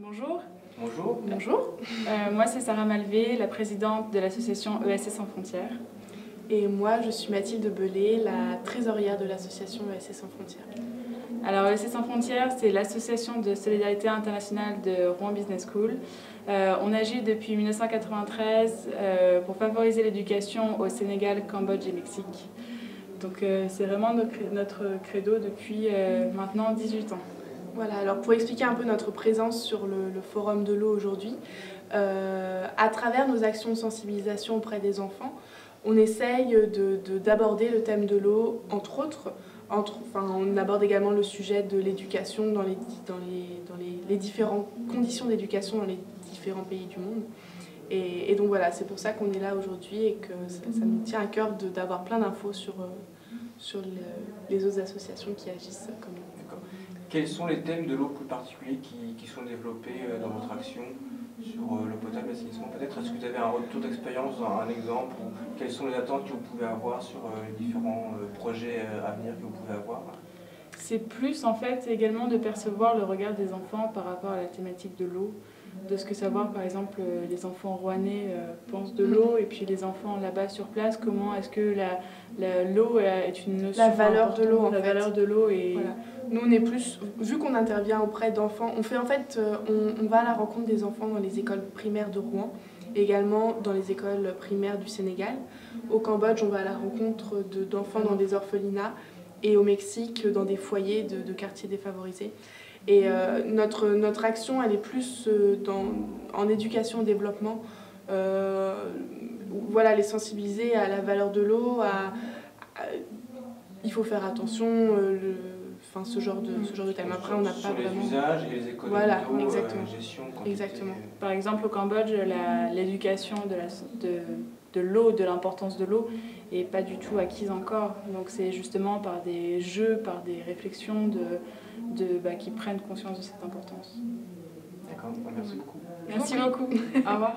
Bonjour. Bonjour. Bonjour. Moi, c'est Sarah Malvé, la présidente de l'association ESC Sans Frontières. Et moi, je suis Mathilde Belay, la trésorière de l'association ESC Sans Frontières. Alors, ESC Sans Frontières, c'est l'association de solidarité internationale de Rouen Business School. On agit depuis 1993 pour favoriser l'éducation au Sénégal, Cambodge et Mexique. Donc, c'est vraiment notre credo depuis maintenant 18 ans. Voilà, alors pour expliquer un peu notre présence sur le Forum de l'eau aujourd'hui, à travers nos actions de sensibilisation auprès des enfants, on essaye d'aborder le thème de l'eau, entre autres. On aborde également le sujet de l'éducation dans les différentes conditions d'éducation dans les différents pays du monde. Et donc voilà, c'est pour ça qu'on est là aujourd'hui et que ça nous tient à cœur d'avoir plein d'infos sur les autres associations qui agissent comme nous. Quels sont les thèmes de l'eau plus particuliers qui sont développés dans votre action sur l'eau potable et l'assainissement? Peut-être est-ce que vous avez un retour d'expérience, un exemple, ou quelles sont les attentes que vous pouvez avoir sur les différents projets à venir que vous pouvez avoir? C'est plus en fait également de percevoir le regard des enfants par rapport à la thématique de l'eau, de ce que savoir par exemple les enfants rouennais pensent de l'eau et puis les enfants là-bas sur place, comment est-ce que l'eau est une notion la valeur de l'eau en fait. La valeur de l'eau et voilà. Nous on est plus, vu qu'on intervient auprès d'enfants, on va à la rencontre des enfants dans les écoles primaires de Rouen, également dans les écoles primaires du Sénégal. Au Cambodge, on va à la rencontre d'enfants dans des orphelinats et au Mexique dans des foyers de quartiers défavorisés. Et notre action, elle est plus en éducation et développement. Voilà, les sensibiliser à la valeur de l'eau, il faut faire attention, ce genre de thème. Après, on n'a pas vraiment... les usages et les économies voilà, d'eau, exactement. gestion, Exactement. Par exemple, au Cambodge, l'éducation de l'eau, de l'importance de l'eau, n'est pas du tout acquise encore. Donc c'est justement par des jeux, par des réflexions qui prennent conscience de cette importance. D'accord, merci beaucoup. Merci beaucoup. Au revoir.